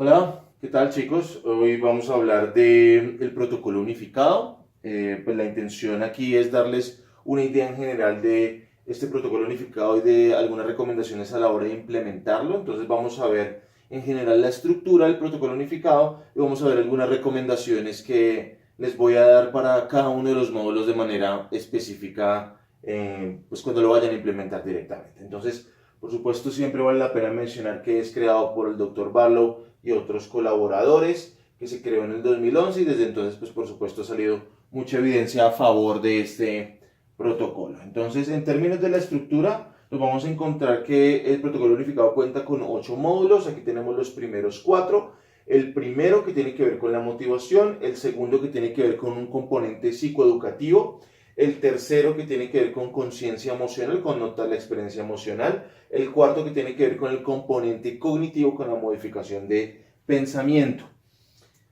Hola, ¿qué tal chicos? Hoy vamos a hablar del protocolo unificado. Pues la intención aquí es darles una idea en general de este protocolo unificado y de algunas recomendaciones a la hora de implementarlo. Entonces vamos a ver en general la estructura del protocolo unificado y vamos a ver algunas recomendaciones que les voy a dar para cada uno de los módulos de manera específica, pues cuando lo vayan a implementar directamente. Entonces, por supuesto, siempre vale la pena mencionar que es creado por el Dr. Barlow y otros colaboradores, que se creó en el 2011 y desde entonces, pues por supuesto, ha salido mucha evidencia a favor de este protocolo. Entonces, en términos de la estructura, nos vamos a encontrar que el protocolo unificado cuenta con 8 módulos. Aquí tenemos los primeros 4. El primero que tiene que ver con la motivación, el segundo que tiene que ver con un componente psicoeducativo, el tercero que tiene que ver con conciencia emocional, con notar la experiencia emocional, el cuarto que tiene que ver con el componente cognitivo, con la modificación de pensamiento.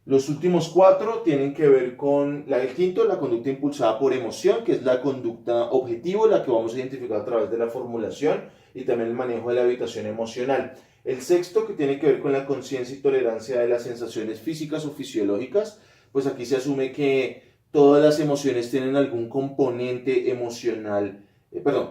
Los últimos 4 tienen que ver con el quinto, la conducta impulsada por emoción, que es la conducta objetivo, la que vamos a identificar a través de la formulación y también el manejo de la habitación emocional. El sexto, que tiene que ver con la conciencia y tolerancia de las sensaciones físicas o fisiológicas, pues aquí se asume que todas las emociones tienen algún componente emocional,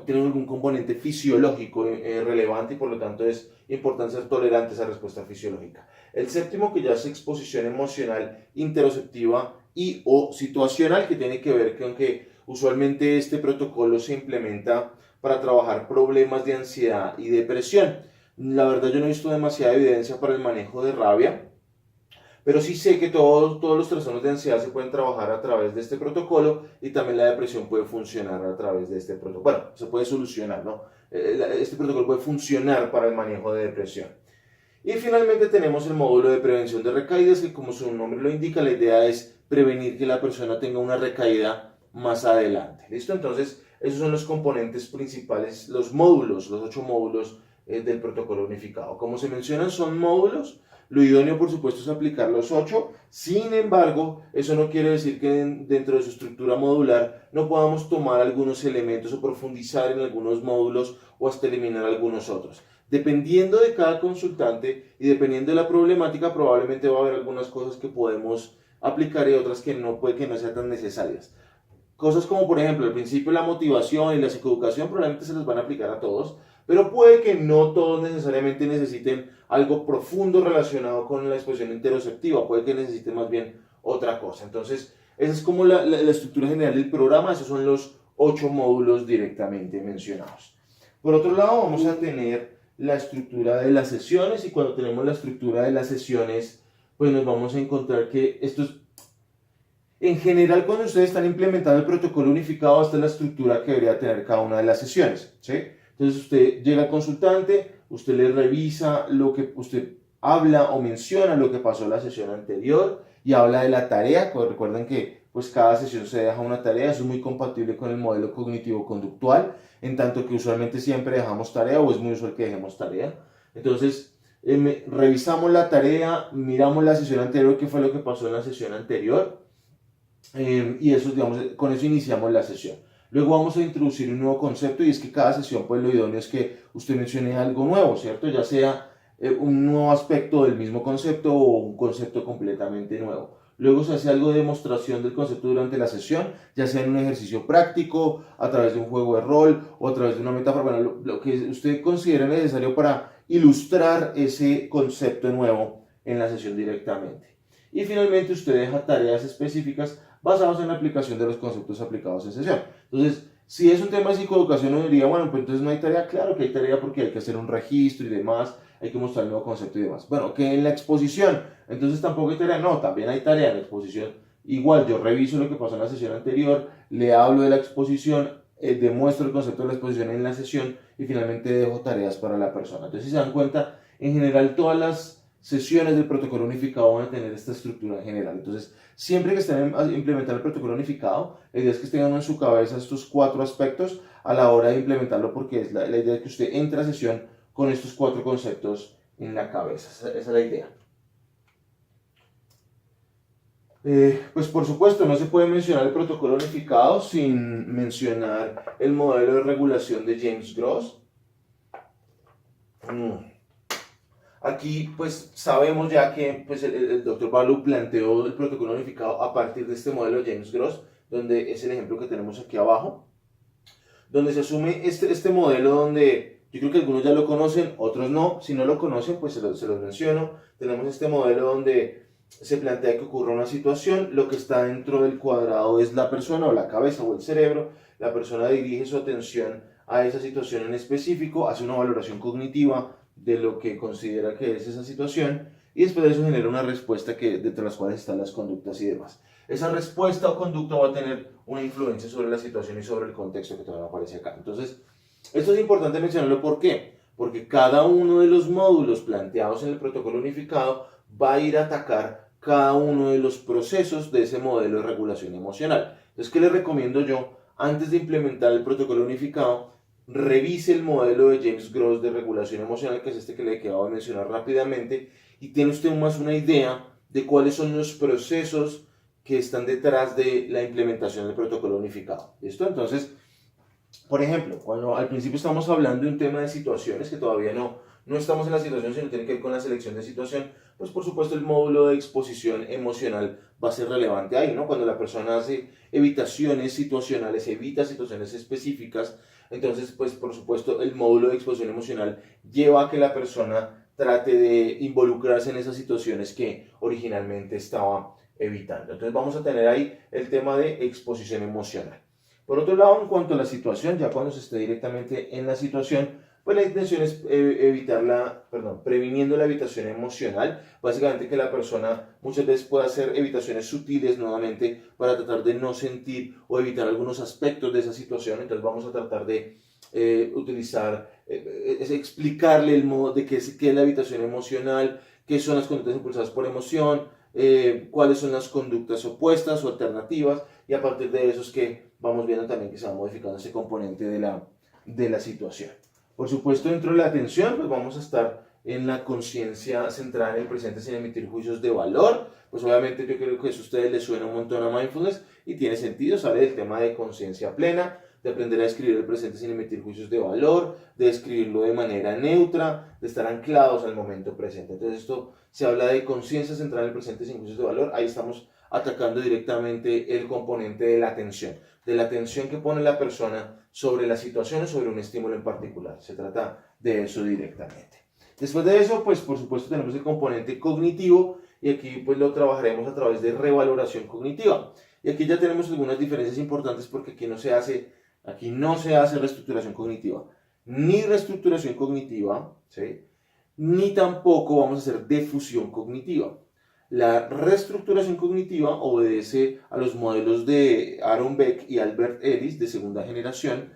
tienen algún componente fisiológico relevante y por lo tanto es importante ser tolerante a esa respuesta fisiológica. El séptimo, que ya es exposición emocional interoceptiva y o situacional, que tiene que ver con que usualmente este protocolo se implementa para trabajar problemas de ansiedad y depresión. La verdad yo no he visto demasiada evidencia para el manejo de rabia, pero sí sé que todos los trastornos de ansiedad se pueden trabajar a través de este protocolo y también la depresión puede funcionar a través de este protocolo. Bueno, se puede solucionar, ¿no? Este protocolo puede funcionar para el manejo de depresión. Y finalmente tenemos el módulo de prevención de recaídas, que como su nombre lo indica, la idea es prevenir que la persona tenga una recaída más adelante. ¿Listo? Entonces, esos son los componentes principales, los módulos, los 8 módulos del protocolo unificado. Como se mencionan, son módulos. Lo idóneo, por supuesto, es aplicar los 8. Sin embargo, eso no quiere decir que dentro de su estructura modular no podamos tomar algunos elementos o profundizar en algunos módulos o hasta eliminar algunos otros. Dependiendo de cada consultante y dependiendo de la problemática, probablemente va a haber algunas cosas que podemos aplicar y otras que no puede que no sean tan necesarias. Cosas como, por ejemplo, al principio la motivación y la psicoeducación probablemente se les van a aplicar a todos, pero puede que no todos necesariamente necesiten algo profundo relacionado con la exposición interoceptiva, puede que necesiten más bien otra cosa. Entonces, esa es como la estructura general del programa, esos son los 8 módulos directamente mencionados. Por otro lado, vamos a tener la estructura de las sesiones y cuando tenemos la estructura de las sesiones, pues nos vamos a encontrar que esto es en general, cuando ustedes están implementando el protocolo unificado, esta es la estructura que debería tener cada una de las sesiones, ¿sí? Entonces usted llega al consultante, usted le revisa lo que usted habla o menciona lo que pasó en la sesión anterior y habla de la tarea. Pues recuerden que pues cada sesión se deja una tarea, eso es muy compatible con el modelo cognitivo-conductual, en tanto que usualmente siempre dejamos tarea o es muy usual que dejemos tarea. Entonces, revisamos la tarea, miramos la sesión anterior, qué fue lo que pasó en la sesión anterior, y eso, digamos, con eso iniciamos la sesión. Luego vamos a introducir un nuevo concepto y es que cada sesión, pues lo idóneo es que usted mencione algo nuevo, ¿cierto? Ya sea un nuevo aspecto del mismo concepto o un concepto completamente nuevo. Luego se hace algo de demostración del concepto durante la sesión, ya sea en un ejercicio práctico, a través de un juego de rol o a través de una metáfora, bueno, lo que usted considere necesario para ilustrar ese concepto nuevo en la sesión directamente. Y finalmente usted deja tareas específicas basadas en la aplicación de los conceptos aplicados en sesión. Entonces, si es un tema de psicoeducación, uno diría, bueno, pues entonces no hay tarea. Claro que hay tarea porque hay que hacer un registro y demás, hay que mostrar el nuevo concepto y demás. Bueno, que en la exposición, entonces tampoco hay tarea. No, también hay tarea en la exposición. Igual, yo reviso lo que pasó en la sesión anterior, le hablo de la exposición, demuestro el concepto de la exposición en la sesión y finalmente dejo tareas para la persona. Entonces, si se dan cuenta, en general todas las sesiones del protocolo unificado van a tener esta estructura general. Entonces, siempre que estén implementando el protocolo unificado, la idea es que tengan en su cabeza estos 4 aspectos a la hora de implementarlo, porque es la idea de que usted entre a sesión con estos 4 conceptos en la cabeza. Esa es la idea. Pues por supuesto, no se puede mencionar el protocolo unificado sin mencionar el modelo de regulación de James Gross. Aquí pues sabemos ya que pues, el Dr. Barlow planteó el protocolo unificado a partir de este modelo de James Gross, donde es el ejemplo que tenemos aquí abajo, donde se asume este modelo donde yo creo que algunos ya lo conocen, otros no. Si no lo conocen, pues se los menciono. Tenemos este modelo donde se plantea que ocurra una situación, lo que está dentro del cuadrado es la persona o la cabeza o el cerebro, la persona dirige su atención a esa situación en específico, hace una valoración cognitiva de lo que considera que es esa situación y después de eso genera una respuesta que, dentro de las cuales están las conductas y demás. Esa respuesta o conducta va a tener una influencia sobre la situación y sobre el contexto que también aparece acá. Entonces, esto es importante mencionarlo. ¿Por qué? Porque cada uno de los módulos planteados en el protocolo unificado va a ir a atacar cada uno de los procesos de ese modelo de regulación emocional. Entonces, ¿qué les recomiendo yo? Antes de implementar el protocolo unificado, revise el modelo de James Gross de regulación emocional, que es este que le acabo de mencionar rápidamente, y tiene usted más una idea de cuáles son los procesos que están detrás de la implementación del protocolo unificado. ¿Listo? Entonces, por ejemplo, cuando al principio estamos hablando de un tema de situaciones que todavía no estamos en la situación, sino tiene que ver con la selección de situación, pues por supuesto el módulo de exposición emocional va a ser relevante ahí, ¿no? Cuando la persona hace evitaciones situacionales, evita situaciones específicas, entonces pues por supuesto el módulo de exposición emocional lleva a que la persona trate de involucrarse en esas situaciones que originalmente estaba evitando. Entonces vamos a tener ahí el tema de exposición emocional. Por otro lado, en cuanto a la situación, ya cuando se esté directamente en la situación, pues la intención es previniendo la evitación emocional, básicamente que la persona muchas veces pueda hacer evitaciones sutiles nuevamente para tratar de no sentir o evitar algunos aspectos de esa situación. Entonces vamos a tratar de explicarle el modo de qué es la evitación emocional, qué son las conductas impulsadas por emoción, cuáles son las conductas opuestas o alternativas, y a partir de eso es que vamos viendo también que se va modificando ese componente de la situación. Por supuesto, dentro de la atención, pues vamos a estar en la conciencia centrada en el presente sin emitir juicios de valor. Pues obviamente yo creo que eso a ustedes les suena un montón a mindfulness y tiene sentido, sale del tema de conciencia plena, de aprender a escribir el presente sin emitir juicios de valor, de escribirlo de manera neutra, de estar anclados al momento presente. Entonces esto se habla de conciencia centrada en el presente sin juicios de valor. Ahí estamos atacando directamente el componente de la atención que pone la persona sobre la situación o sobre un estímulo en particular. Se trata de eso directamente. Después de eso, pues por supuesto tenemos el componente cognitivo y aquí pues lo trabajaremos a través de revaloración cognitiva. Y aquí ya tenemos algunas diferencias importantes porque aquí no se hace reestructuración cognitiva, ni reestructuración cognitiva, ¿sí? Ni tampoco vamos a hacer defusión cognitiva. La reestructuración cognitiva obedece a los modelos de Aaron Beck y Albert Ellis de segunda generación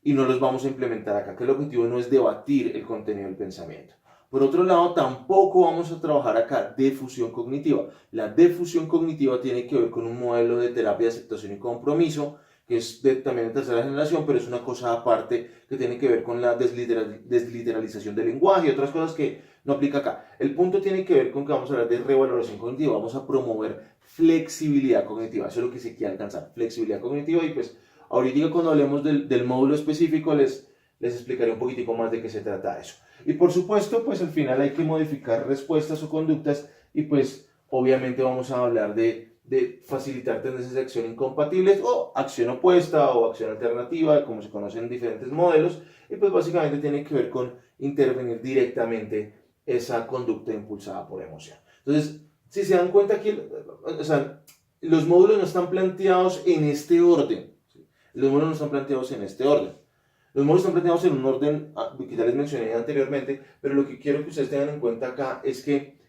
y no los vamos a implementar acá, que el objetivo no es debatir el contenido del pensamiento. Por otro lado, tampoco vamos a trabajar acá defusión cognitiva. La defusión cognitiva tiene que ver con un modelo de terapia de aceptación y compromiso, que es también de tercera generación, pero es una cosa aparte que tiene que ver con la desliteralización del lenguaje y otras cosas que no aplica acá. El punto tiene que ver con que vamos a hablar de revaloración cognitiva, vamos a promover flexibilidad cognitiva, eso es lo que se quiere alcanzar, flexibilidad cognitiva, y pues ahorita cuando hablemos del módulo específico les explicaré un poquitico más de qué se trata eso. Y por supuesto, pues al final hay que modificar respuestas o conductas y pues obviamente vamos a hablar de facilitar tendencias de acción incompatibles o acción opuesta o acción alternativa, como se conocen en diferentes modelos, y pues básicamente tiene que ver con intervenir directamente esa conducta impulsada por emoción. Entonces, si se dan cuenta aquí, o sea, los módulos no están planteados en este orden. ¿Sí? Los módulos no están planteados en este orden. Los módulos están planteados en un orden que ya les mencioné anteriormente, pero lo que quiero que ustedes tengan en cuenta acá es que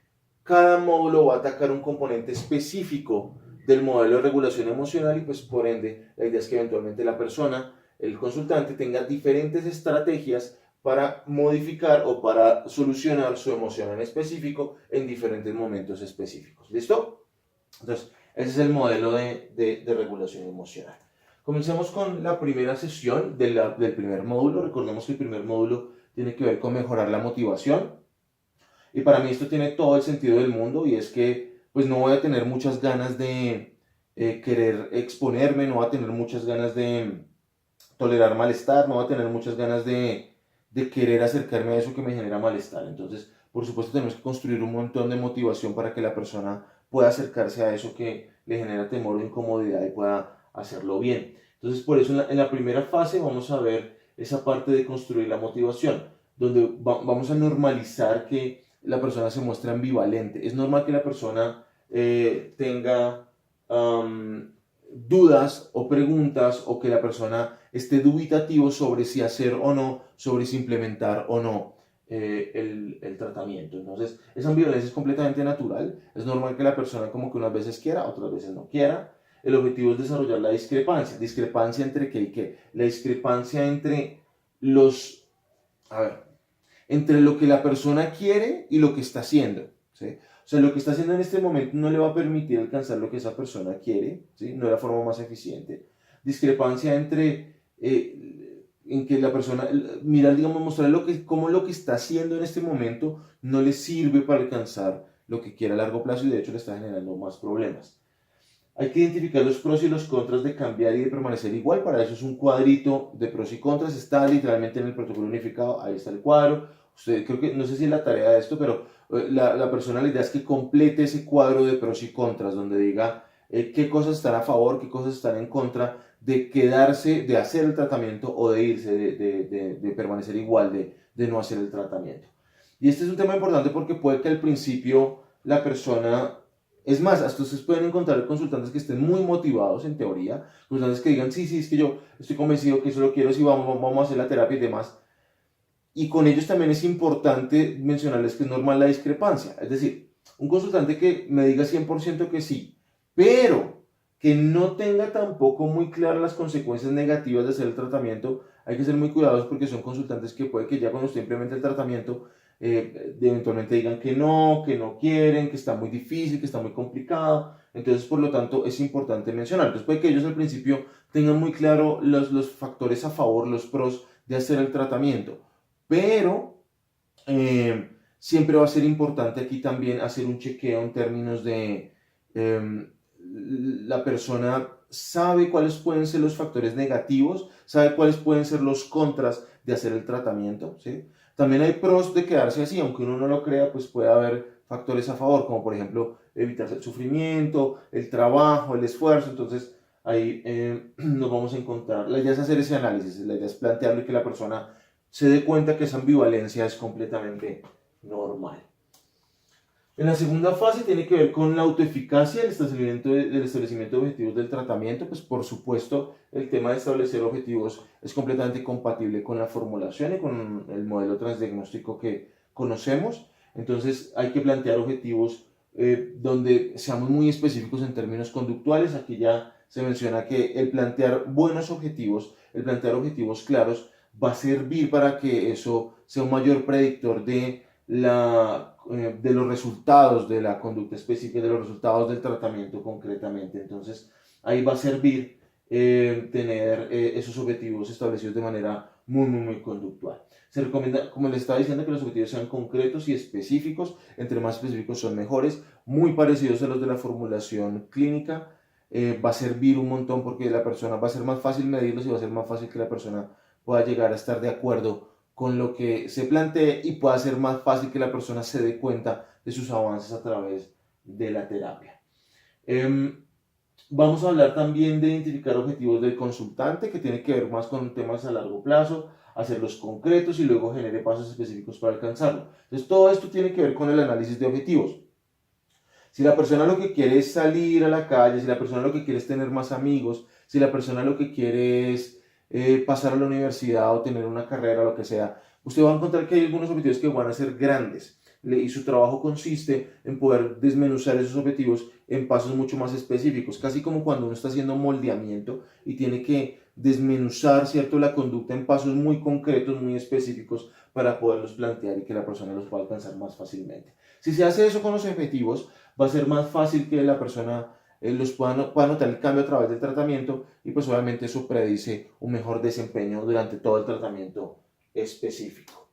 cada módulo va a atacar un componente específico del modelo de regulación emocional y pues por ende la idea es que eventualmente la persona, el consultante, tenga diferentes estrategias para modificar o para solucionar su emoción en específico en diferentes momentos específicos. ¿Listo? Entonces, ese es el modelo de regulación emocional. Comencemos con la primera sesión del primer módulo. Recordemos que el primer módulo tiene que ver con mejorar la motivación. Y para mí esto tiene todo el sentido del mundo y es que pues no voy a tener muchas ganas de querer exponerme, no voy a tener muchas ganas de tolerar malestar, no voy a tener muchas ganas de querer acercarme a eso que me genera malestar. Entonces, por supuesto tenemos que construir un montón de motivación para que la persona pueda acercarse a eso que le genera temor o incomodidad y pueda hacerlo bien. Entonces, por eso en la primera fase vamos a ver esa parte de construir la motivación, donde vamos a normalizar que la persona se muestra ambivalente. Es normal que la persona tenga dudas o preguntas, o que la persona esté dubitativo sobre si hacer o no, sobre si implementar o no el tratamiento. Entonces, esa ambivalencia es completamente natural. Es normal que la persona como que unas veces quiera, otras veces no quiera. El objetivo es desarrollar la discrepancia. ¿Discrepancia entre qué y qué? La discrepancia entre entre lo que la persona quiere y lo que está haciendo, ¿sí? O sea, lo que está haciendo en este momento no le va a permitir alcanzar lo que esa persona quiere, ¿sí? No de la forma más eficiente. Discrepancia entre en que la persona, mirar, digamos, mostrar cómo lo que está haciendo en este momento no le sirve para alcanzar lo que quiere a largo plazo y de hecho le está generando más problemas. Hay que identificar los pros y los contras de cambiar y de permanecer igual. Para eso es un cuadrito de pros y contras. Está literalmente en el protocolo unificado. Ahí está el cuadro. Usted, creo que, no sé si es la tarea de esto, pero la persona, la idea es que complete ese cuadro de pros y contras, donde diga qué cosas están a favor, qué cosas están en contra de quedarse, de hacer el tratamiento o de irse, de permanecer igual, de no hacer el tratamiento. Y este es un tema importante porque puede que al principio la persona... Es más, hasta ustedes pueden encontrar consultantes que estén muy motivados en teoría, consultantes que digan, sí, es que yo estoy convencido que eso lo quiero, sí, vamos a hacer la terapia y demás. Y con ellos también es importante mencionarles que es normal la discrepancia. Es decir, un consultante que me diga 100% que sí, pero que no tenga tampoco muy claras las consecuencias negativas de hacer el tratamiento, hay que ser muy cuidadosos porque son consultantes que puede que ya cuando usted implemente el tratamiento, eventualmente digan que no quieren, que está muy difícil, que está muy complicado. Entonces, por lo tanto, es importante mencionar. Entonces, puede que ellos al principio tengan muy claro los factores a favor, los pros de hacer el tratamiento, pero siempre va a ser importante aquí también hacer un chequeo en términos de la persona sabe cuáles pueden ser los factores negativos, sabe cuáles pueden ser los contras de hacer el tratamiento, ¿sí? También hay pros de quedarse así, aunque uno no lo crea, pues puede haber factores a favor, como por ejemplo evitar el sufrimiento, el trabajo, el esfuerzo. Entonces ahí nos vamos a encontrar. La idea es hacer ese análisis, la idea es plantearlo y que la persona se dé cuenta que esa ambivalencia es completamente normal. En la segunda fase tiene que ver con la autoeficacia, el establecimiento de objetivos del tratamiento. Pues por supuesto el tema de establecer objetivos es completamente compatible con la formulación y con el modelo transdiagnóstico que conocemos. Entonces hay que plantear objetivos donde seamos muy específicos en términos conductuales. Aquí ya se menciona que el plantear buenos objetivos, el plantear objetivos claros, va a servir para que eso sea un mayor predictor de los resultados de la conducta específica, de los resultados del tratamiento concretamente. Entonces ahí va a servir tener esos objetivos establecidos de manera muy conductual. Se recomienda, como les estaba diciendo, que los objetivos sean concretos y específicos. Entre más específicos son mejores, muy parecidos a los de la formulación clínica. Va a servir un montón porque la persona va a ser más fácil medirlos y va a ser más fácil que la persona pueda llegar a estar de acuerdo con lo que se plantee y pueda ser más fácil que la persona se dé cuenta de sus avances a través de la terapia. Vamos a hablar también de identificar objetivos del consultante, que tiene que ver más con temas a largo plazo, hacerlos concretos y luego genere pasos específicos para alcanzarlo. Entonces todo esto tiene que ver con el análisis de objetivos. Si la persona lo que quiere es salir a la calle, si la persona lo que quiere es tener más amigos, si la persona lo que quiere es pasar a la universidad o tener una carrera o lo que sea, usted va a encontrar que hay algunos objetivos que van a ser grandes y su trabajo consiste en poder desmenuzar esos objetivos en pasos mucho más específicos, casi como cuando uno está haciendo moldeamiento y tiene que desmenuzar, ¿cierto?, la conducta en pasos muy concretos, muy específicos para poderlos plantear y que la persona los pueda alcanzar más fácilmente. Si se hace eso con los objetivos, va a ser más fácil que la persona pueda notar el cambio a través del tratamiento y pues obviamente eso predice un mejor desempeño durante todo el tratamiento específico.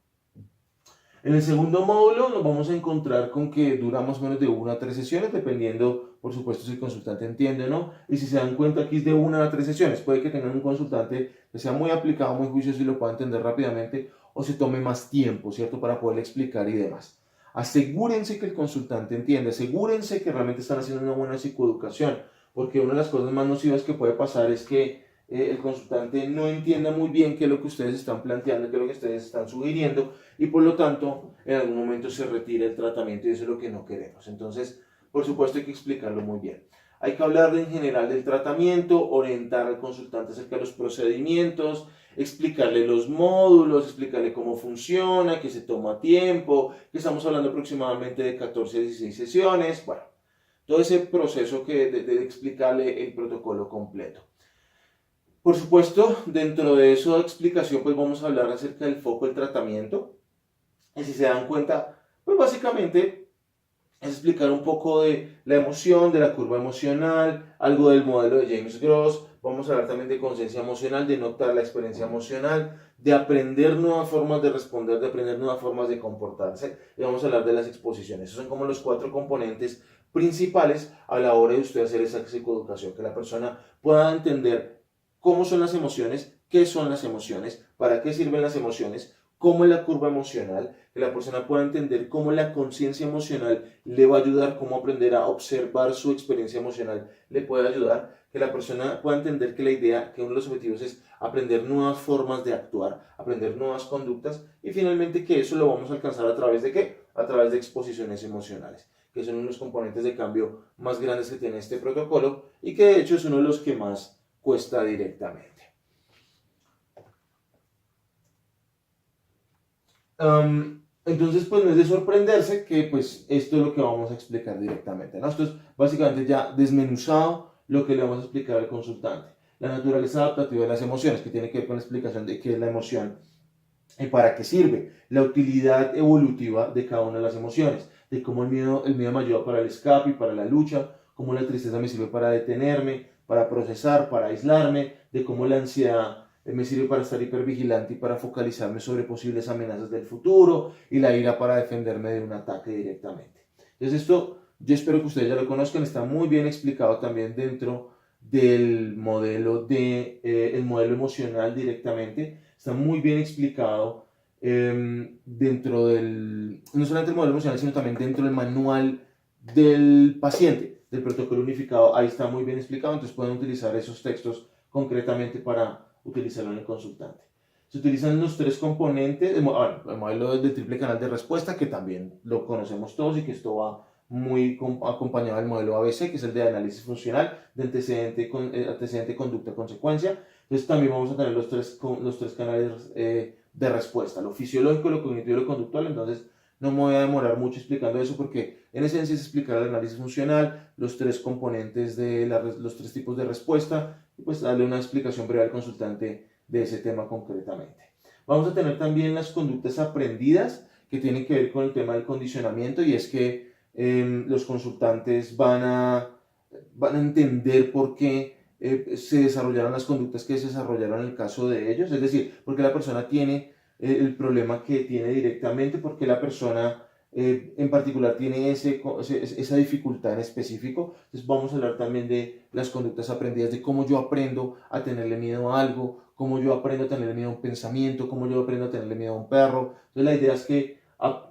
En el segundo módulo nos vamos a encontrar con que dura más o menos de 1 a 3 sesiones, dependiendo, por supuesto, si el consultante entiende o no. Y si se dan cuenta, aquí es de 1 a 3 sesiones. Puede que tengan un consultante que sea muy aplicado, muy juicioso y lo pueda entender rápidamente, o se tome más tiempo, ¿cierto?, para poder explicar y demás. Asegúrense que el consultante entienda, asegúrense que realmente están haciendo una buena psicoeducación, porque una de las cosas más nocivas que puede pasar es que el consultante no entienda muy bien qué es lo que ustedes están planteando, qué es lo que ustedes están sugiriendo, y por lo tanto en algún momento se retira el tratamiento, y eso es lo que no queremos. Entonces, por supuesto, hay que explicarlo muy bien. Hay que hablar en general del tratamiento, orientar al consultante acerca de los procedimientos, explicarle los módulos, explicarle cómo funciona, que se toma tiempo, que estamos hablando aproximadamente de 14 a 16 sesiones, bueno, todo ese proceso de explicarle el protocolo completo. Por supuesto, dentro de esa explicación, pues vamos a hablar acerca del foco del tratamiento. Y si se dan cuenta, pues básicamente es explicar un poco de la emoción, de la curva emocional, algo del modelo de James Gross. Vamos a hablar también de conciencia emocional, de notar la experiencia emocional, de aprender nuevas formas de responder, de aprender nuevas formas de comportarse. Y vamos a hablar de las exposiciones. Esos son como los 4 componentes principales a la hora de usted hacer esa psicoeducación, que la persona pueda entender cómo son las emociones, qué son las emociones, para qué sirven las emociones, cómo es la curva emocional, que la persona pueda entender cómo la conciencia emocional le va a ayudar, cómo aprender a observar su experiencia emocional le puede ayudar, que la persona pueda entender que la idea, que uno de los objetivos es aprender nuevas formas de actuar, aprender nuevas conductas, y finalmente que eso lo vamos a alcanzar a través de ¿qué? A través de exposiciones emocionales, que son unos componentes de cambio más grandes que tiene este protocolo y que de hecho es uno de los que más cuesta directamente. Entonces, pues no es de sorprenderse que pues esto es lo que vamos a explicar directamente, ¿no? Esto es básicamente ya desmenuzado lo que le vamos a explicar al consultante. La naturaleza adaptativa de las emociones, que tiene que ver con la explicación de qué es la emoción y para qué sirve, la utilidad evolutiva de cada una de las emociones, de cómo el miedo me ayuda para el escape y para la lucha, cómo la tristeza me sirve para detenerme, para procesar, para aislarme, de cómo la ansiedad me sirve para estar hipervigilante y para focalizarme sobre posibles amenazas del futuro, y la ira para defenderme de un ataque directamente. Entonces esto yo espero que ustedes ya lo conozcan, está muy bien explicado también dentro del modelo, el modelo emocional directamente, está muy bien explicado dentro del, no solamente el modelo emocional, sino también dentro del manual del paciente, del protocolo unificado, ahí está muy bien explicado, entonces pueden utilizar esos textos concretamente para utilizarlo en el consultante. Se utilizan los 3 componentes, el modelo de triple canal de respuesta, que también lo conocemos todos y que esto va muy acompañado del modelo ABC, que es el de análisis funcional, de antecedente, conducta, consecuencia. Entonces también vamos a tener los tres canales de respuesta, lo fisiológico, lo cognitivo y lo conductual. Entonces no me voy a demorar mucho explicando eso porque en esencia es explicar el análisis funcional, los 3 componentes de los 3 tipos de respuesta y pues darle una explicación breve al consultante de ese tema concretamente. Vamos a tener también las conductas aprendidas que tienen que ver con el tema del condicionamiento, y es que los consultantes van a entender por qué se desarrollaron las conductas que se desarrollaron en el caso de ellos, es decir, porque la persona tiene el problema que tiene directamente, porque la persona en particular tiene esa dificultad en específico. Entonces vamos a hablar también de las conductas aprendidas, de cómo yo aprendo a tenerle miedo a algo, cómo yo aprendo a tenerle miedo a un pensamiento, cómo yo aprendo a tenerle miedo a un perro. Entonces la idea es que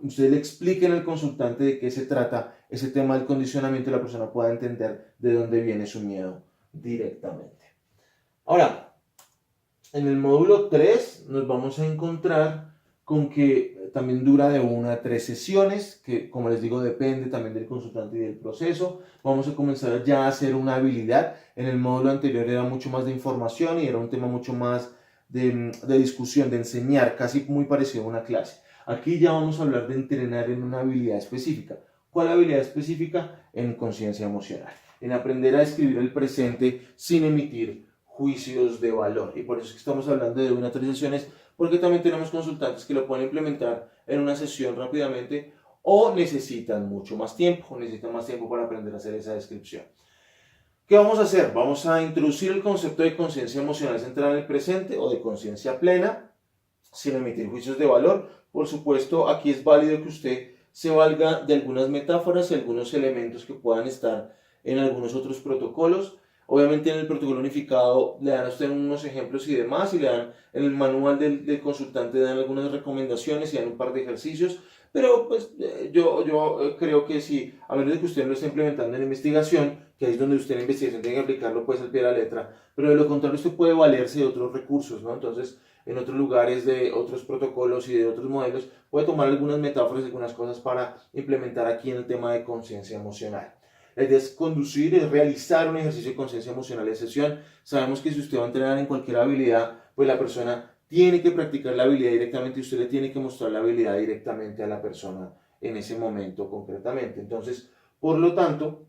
usted le explique al consultante de qué se trata ese tema del condicionamiento y la persona pueda entender de dónde viene su miedo directamente. Ahora, en el módulo 3 nos vamos a encontrar con que también dura de 1 a 3 sesiones, que como les digo depende también del consultante y del proceso. Vamos a comenzar ya a hacer una habilidad. En el módulo anterior era mucho más de información y era un tema mucho más de discusión, de enseñar, casi muy parecido a una clase. Aquí ya vamos a hablar de entrenar en una habilidad específica. ¿Cuál habilidad específica? En conciencia emocional, en aprender a escribir el presente sin emitir juicios de valor. Y por eso es que estamos hablando de 1 a 3 sesiones, porque también tenemos consultantes que lo pueden implementar en una sesión rápidamente o necesitan mucho más tiempo, para aprender a hacer esa descripción. ¿Qué vamos a hacer? Vamos a introducir el concepto de conciencia emocional centrada en el presente o de conciencia plena, sin emitir juicios de valor. Por supuesto, aquí es válido que usted se valga de algunas metáforas y algunos elementos que puedan estar en algunos otros protocolos. Obviamente en el protocolo unificado le dan a usted unos ejemplos y demás, y le dan en el manual del consultante, dan algunas recomendaciones y dan un par de ejercicios, pero pues yo creo que si, a menos de que usted lo esté implementando en investigación, que ahí es donde usted en investigación tiene que aplicarlo pues al pie de la letra, pero de lo contrario usted puede valerse de otros recursos, ¿no? Entonces, en otros lugares de otros protocolos y de otros modelos, puede tomar algunas metáforas, algunas cosas para implementar aquí en el tema de conciencia emocional. La idea es conducir, es realizar un ejercicio de conciencia emocional en sesión. Sabemos que si usted va a entrenar en cualquier habilidad, pues la persona tiene que practicar la habilidad directamente y usted le tiene que mostrar la habilidad directamente a la persona en ese momento concretamente. Entonces, por lo tanto,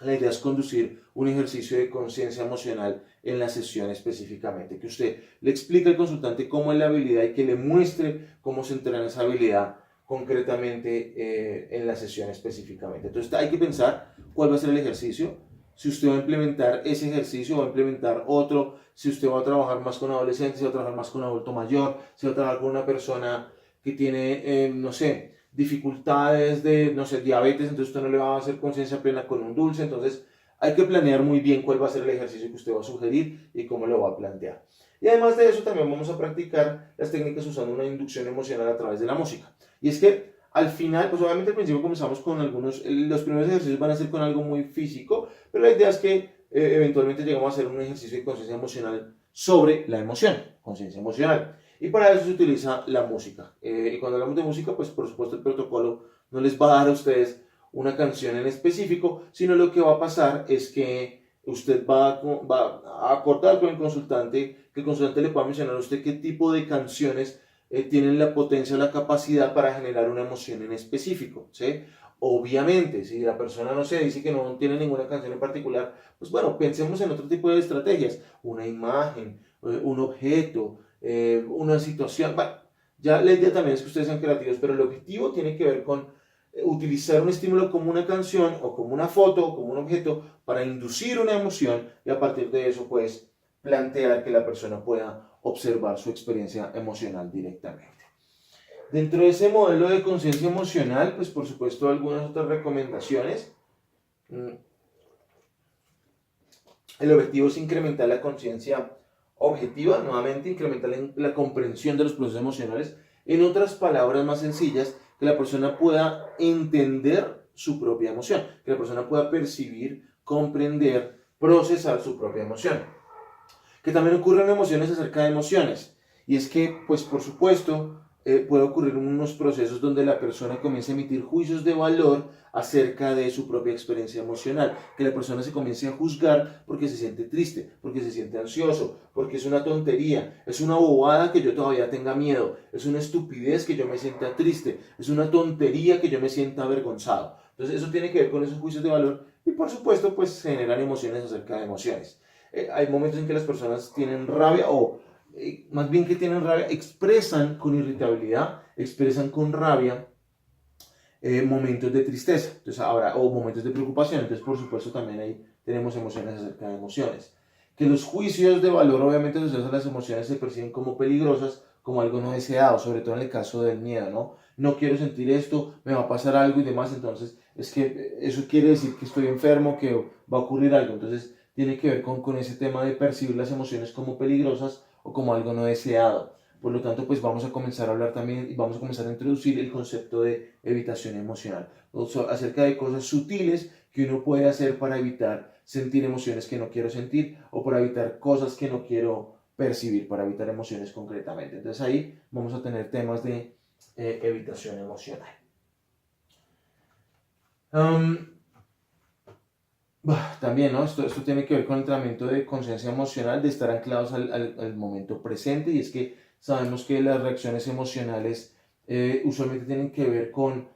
la idea es conducir un ejercicio de conciencia emocional en la sesión específicamente, que usted le explique al consultante cómo es la habilidad y que le muestre cómo se entrena esa habilidad concretamente en la sesión específicamente. Entonces hay que pensar cuál va a ser el ejercicio, si usted va a implementar ese ejercicio, va a implementar otro, si usted va a trabajar más con adolescentes, si va a trabajar más con un adulto mayor, si va a trabajar con una persona que tiene, no sé, dificultades de, no sé, diabetes, entonces usted no le va a hacer conciencia plena con un dulce, entonces hay que planear muy bien cuál va a ser el ejercicio que usted va a sugerir y cómo lo va a plantear. Y además de eso también vamos a practicar las técnicas usando una inducción emocional a través de la música. Y es que al final, pues obviamente al principio comenzamos con algunos, los primeros ejercicios van a ser con algo muy físico, pero la idea es que eventualmente llegamos a hacer un ejercicio de conciencia emocional sobre la emoción, conciencia emocional. Y para eso se utiliza la música. Y cuando hablamos de música, pues por supuesto el protocolo no les va a dar a ustedes una canción en específico, sino lo que va a pasar es que usted va a acordar con el consultante, que el consultante le pueda mencionar a usted qué tipo de canciones tienen la potencia o la capacidad para generar una emoción en específico, ¿sí? Obviamente, si la persona no se dice que no tiene ninguna canción en particular, pues bueno, pensemos en otro tipo de estrategias, una imagen, un objeto, una situación. Bueno, ya la idea también es que ustedes sean creativos, pero el objetivo tiene que ver con utilizar un estímulo como una canción o como una foto o como un objeto para inducir una emoción y a partir de eso pues plantear que la persona pueda observar su experiencia emocional directamente. Dentro de ese modelo de conciencia emocional, pues por supuesto algunas otras recomendaciones. El objetivo es incrementar la conciencia objetiva, nuevamente incrementar la comprensión de los procesos emocionales. En otras palabras más sencillas, que la persona pueda entender su propia emoción, que la persona pueda percibir, comprender, procesar su propia emoción. Que también ocurren emociones acerca de emociones. Y es que, pues por supuesto, puede ocurrir unos procesos donde la persona comienza a emitir juicios de valor acerca de su propia experiencia emocional, que la persona se comience a juzgar porque se siente triste, porque se siente ansioso, porque es una tontería, es una bobada que yo todavía tenga miedo, es una estupidez que yo me sienta triste, es una tontería que yo me sienta avergonzado. Entonces eso tiene que ver con esos juicios de valor y por supuesto pues se generan emociones acerca de emociones. Hay momentos en que las personas tienen rabia o más bien que tienen rabia, expresan con irritabilidad, expresan con rabia momentos de tristeza, entonces ahora, o momentos de preocupación, entonces por supuesto también ahí tenemos emociones acerca de emociones. Que los juicios de valor obviamente asociados a las emociones se perciben como peligrosas, como algo no deseado, sobre todo en el caso del miedo, ¿no? No quiero sentir esto, me va a pasar algo y demás, entonces es que eso quiere decir que estoy enfermo, que va a ocurrir algo, entonces tiene que ver con ese tema de percibir las emociones como peligrosas o como algo no deseado. Por lo tanto, pues vamos a comenzar a hablar también y vamos a comenzar a introducir el concepto de evitación emocional, o sea, acerca de cosas sutiles que uno puede hacer para evitar sentir emociones que no quiero sentir o para evitar cosas que no quiero percibir, para evitar emociones concretamente. Entonces ahí vamos a tener temas de evitación emocional. También, ¿no? Esto tiene que ver con el entrenamiento de conciencia emocional, de estar anclados al momento presente, y es que sabemos que las reacciones emocionales usualmente tienen que ver con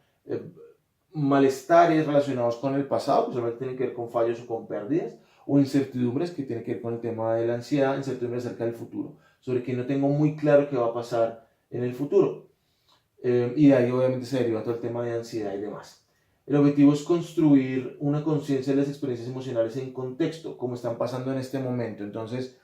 malestares relacionados con el pasado, usualmente tienen que ver con fallos o con pérdidas, o incertidumbres que tienen que ver con el tema de la ansiedad, incertidumbres acerca del futuro, sobre que no tengo muy claro qué va a pasar en el futuro. Y de ahí obviamente se deriva todo el tema de ansiedad y demás. El objetivo es construir una conciencia de las experiencias emocionales en contexto, como están pasando en este momento. Entonces,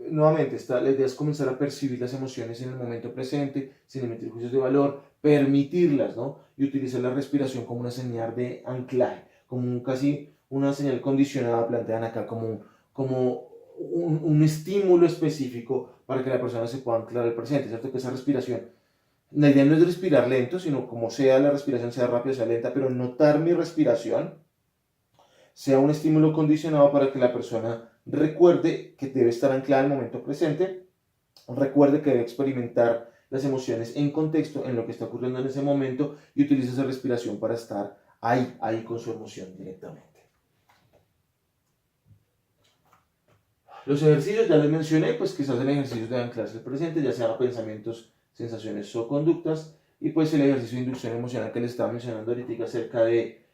nuevamente, la idea es comenzar a percibir las emociones en el momento presente, sin emitir juicios de valor, permitirlas, ¿no? Y utilizar la respiración como una señal de anclaje, como casi una señal condicionada, plantean acá como como un estímulo específico para que la persona se pueda anclar al presente, ¿cierto? Que esa respiración, la idea no es respirar lento, sino como sea la respiración, sea rápida, sea lenta, pero notar mi respiración sea un estímulo condicionado para que la persona recuerde que debe estar anclada al momento presente, recuerde que debe experimentar las emociones en contexto, en lo que está ocurriendo en ese momento, y utilice esa respiración para estar ahí con su emoción directamente. Los ejercicios, ya les mencioné, pues que se hacen ejercicios de anclarse al presente, ya sea pensamientos, sensaciones o conductas, y pues el ejercicio de inducción emocional que les estaba mencionando ahorita acerca de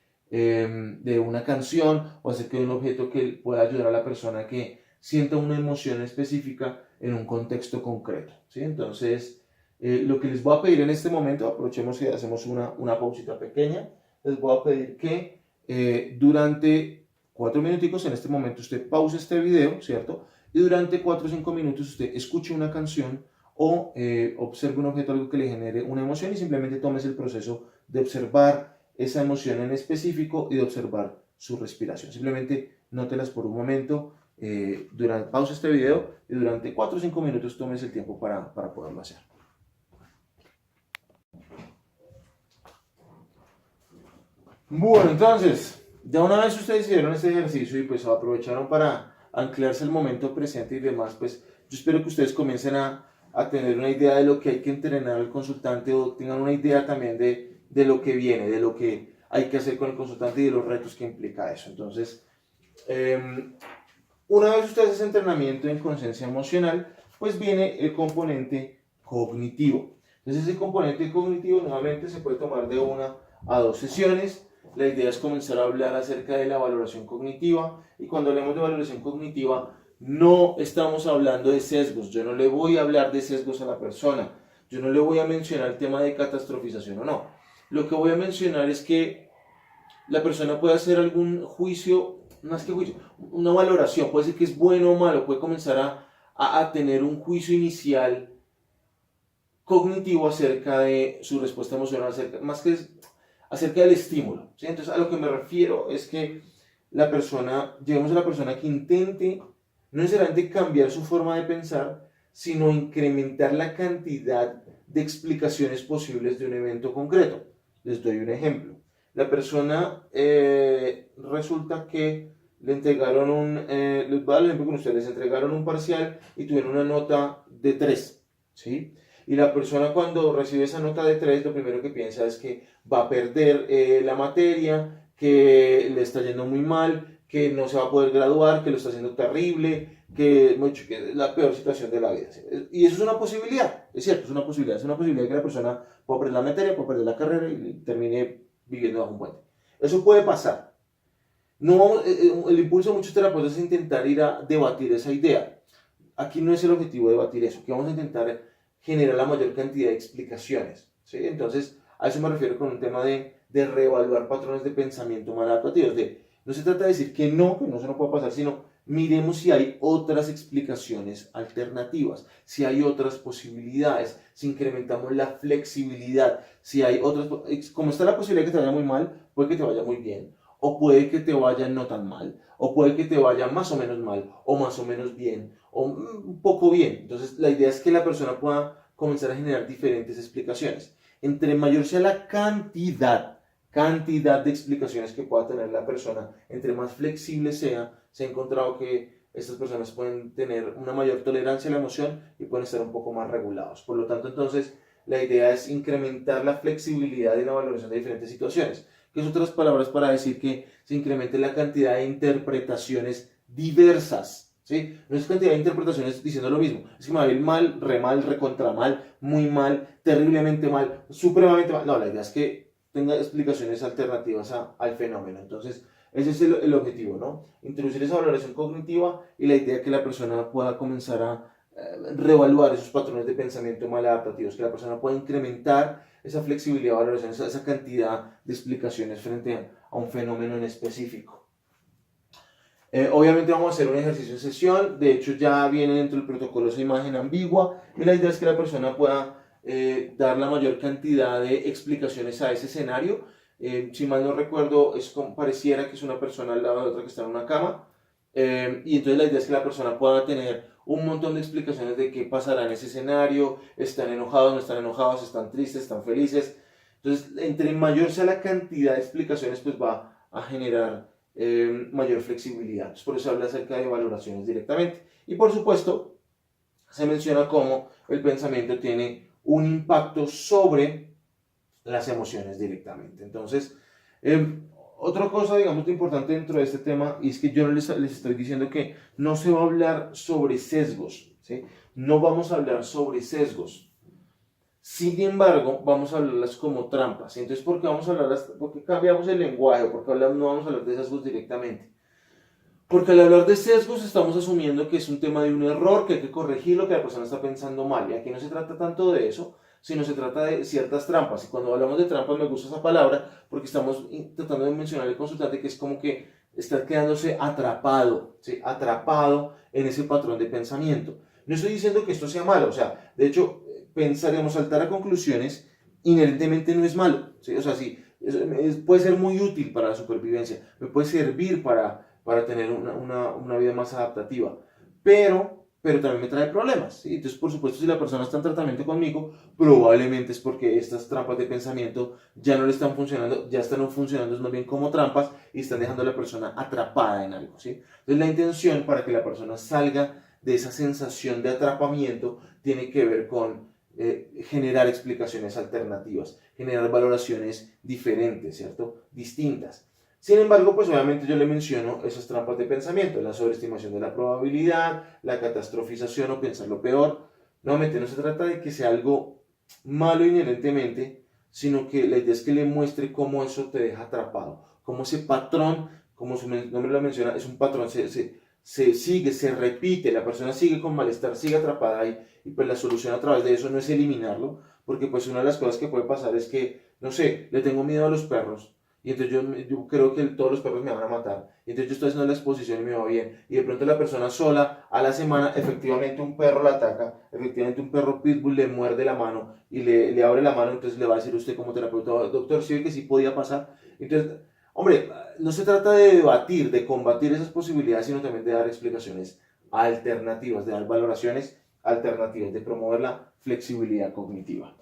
una canción o acerca de un objeto que pueda ayudar a la persona a que sienta una emoción específica en un contexto concreto, ¿sí? Entonces, lo que les voy a pedir en este momento, aprovechemos que hacemos una pausita pequeña, les voy a pedir que durante 4 minuticos en este momento usted pause este video, ¿cierto? Y durante 4 o 5 minutos usted escuche una canción o observe un objeto, algo que le genere una emoción, y simplemente tomes el proceso de observar esa emoción en específico y de observar su respiración. Simplemente nótelas por un momento, pausa este video y durante 4 o 5 minutos tomes el tiempo para poderlo hacer. Bueno, entonces, ya una vez ustedes hicieron este ejercicio y pues aprovecharon para anclarse al momento presente y demás, pues yo espero que ustedes comiencen a tener una idea de lo que hay que entrenar al consultante, o tengan una idea también de lo que viene, de lo que hay que hacer con el consultante y de los retos que implica eso. Entonces, una vez ustedes hacen entrenamiento en conciencia emocional, pues viene el componente cognitivo. Entonces ese componente cognitivo nuevamente se puede tomar de 1 a 2 sesiones. La idea es comenzar a hablar acerca de la valoración cognitiva, y cuando hablemos de valoración cognitiva no estamos hablando de sesgos. Yo no le voy a hablar de sesgos a la persona, yo no le voy a mencionar el tema de catastrofización o no. Lo que voy a mencionar es que la persona puede hacer algún juicio, más que juicio, una valoración, puede ser que es bueno o malo, puede comenzar a tener un juicio inicial cognitivo acerca de su respuesta emocional, acerca del estímulo, ¿sí? Entonces a lo que me refiero es que lleguemos a la persona que intente no necesariamente cambiar su forma de pensar, sino incrementar la cantidad de explicaciones posibles de un evento concreto. Les doy un ejemplo. La persona resulta que le entregaron les voy a dar el ejemplo con ustedes, les entregaron un parcial y tuvieron una nota de 3, ¿sí? Y la persona cuando recibe esa nota de 3, lo primero que piensa es que va a perder la materia, que le está yendo muy mal, que no se va a poder graduar, que lo está haciendo terrible, que es la peor situación de la vida. ¿Sí? Y eso es una posibilidad, es cierto, es una posibilidad de que la persona pueda perder la materia, pueda perder la carrera y termine viviendo bajo un puente. Eso puede pasar. No, el impulso de muchos terapeutas es intentar ir a debatir esa idea. Aquí no es el objetivo de debatir eso, que vamos a intentar generar la mayor cantidad de explicaciones, ¿sí? Entonces, a eso me refiero con un tema de reevaluar patrones de pensamiento maladaptativos. No se trata de decir que no se no puede pasar, sino miremos si hay otras explicaciones alternativas, si hay otras posibilidades, si incrementamos la flexibilidad, si hay otras, como está la posibilidad de que te vaya muy mal, puede que te vaya muy bien, o puede que te vaya no tan mal, o puede que te vaya más o menos mal, o más o menos bien, o un poco bien. Entonces la idea es que la persona pueda comenzar a generar diferentes explicaciones. Entre mayor sea la cantidad de explicaciones que pueda tener la persona, entre más flexible sea, se ha encontrado que estas personas pueden tener una mayor tolerancia a la emoción y pueden estar un poco más regulados. Por lo tanto, entonces, la idea es incrementar la flexibilidad en la valoración de diferentes situaciones, que es otras palabras para decir que se incremente la cantidad de interpretaciones diversas, ¿sí? No es cantidad de interpretaciones diciendo lo mismo, es que me va a ir mal, re mal, recontra mal, muy mal, terriblemente mal, supremamente mal. No, la idea es que tenga explicaciones alternativas al fenómeno. Entonces, ese es el objetivo, ¿no? Introducir esa valoración cognitiva y la idea que la persona pueda comenzar a reevaluar esos patrones de pensamiento maladaptativos, que la persona pueda incrementar esa flexibilidad de valoración, esa cantidad de explicaciones frente a un fenómeno en específico. Obviamente vamos a hacer un ejercicio en sesión, de hecho ya viene dentro del protocolo esa imagen ambigua, y la idea es que la persona pueda dar la mayor cantidad de explicaciones a ese escenario. Si mal no recuerdo, pareciera que es una persona al lado de otra que está en una cama. Y entonces la idea es que la persona pueda tener un montón de explicaciones de qué pasará en ese escenario, están enojados, no están enojados, están tristes, están felices. Entonces, entre mayor sea la cantidad de explicaciones, pues va a generar mayor flexibilidad. Entonces, por eso habla acerca de valoraciones directamente. Y por supuesto, se menciona cómo el pensamiento tiene un impacto sobre las emociones directamente. Entonces, otra cosa, digamos, importante dentro de este tema es que yo les estoy diciendo que no se va a hablar sobre sesgos, ¿sí? No vamos a hablar sobre sesgos. Sin embargo, vamos a hablarlas como trampas. Entonces, ¿por qué vamos a hablarlas? ¿Por qué cambiamos el lenguaje? ¿Por qué no vamos a hablar de sesgos directamente? Porque al hablar de sesgos estamos asumiendo que es un tema de un error, que hay que corregirlo, que la persona está pensando mal. Y aquí no se trata tanto de eso, sino se trata de ciertas trampas. Y cuando hablamos de trampas me gusta esa palabra porque estamos tratando de mencionar al consultante que es como que está quedándose atrapado, ¿sí? Atrapado en ese patrón de pensamiento. No estoy diciendo que esto sea malo, o sea, de hecho, pensaremos saltar a conclusiones inherentemente no es malo, ¿sí? O sea, sí, puede ser muy útil para la supervivencia, me puede servir para tener una vida más adaptativa, pero también me trae problemas, ¿sí? Entonces, por supuesto, si la persona está en tratamiento conmigo, probablemente es porque estas trampas de pensamiento ya no le están funcionando, ya están funcionando más bien como trampas y están dejando a la persona atrapada en algo, ¿sí? Entonces, la intención para que la persona salga de esa sensación de atrapamiento tiene que ver con generar explicaciones alternativas, generar valoraciones diferentes, ¿cierto? Distintas. Sin embargo, pues obviamente yo le menciono esas trampas de pensamiento, la sobreestimación de la probabilidad, la catastrofización o pensar lo peor. Nuevamente, no se trata de que sea algo malo inherentemente, sino que la idea es que le muestre cómo eso te deja atrapado, cómo ese patrón, como su nombre lo menciona, es un patrón, se sigue, se repite, la persona sigue con malestar, sigue atrapada ahí, y pues la solución a través de eso no es eliminarlo, porque pues una de las cosas que puede pasar es que, no sé, le tengo miedo a los perros, y entonces yo creo que todos los perros me van a matar, y entonces yo estoy haciendo la exposición y me va bien, y de pronto la persona sola, a la semana, efectivamente un perro la ataca, efectivamente un perro pitbull le muerde la mano, y le abre la mano, entonces le va a decir usted como terapeuta, doctor, sí que sí podía pasar, entonces, hombre, no se trata de debatir, de combatir esas posibilidades, sino también de dar explicaciones alternativas, de dar valoraciones alternativas, de promover la flexibilidad cognitiva.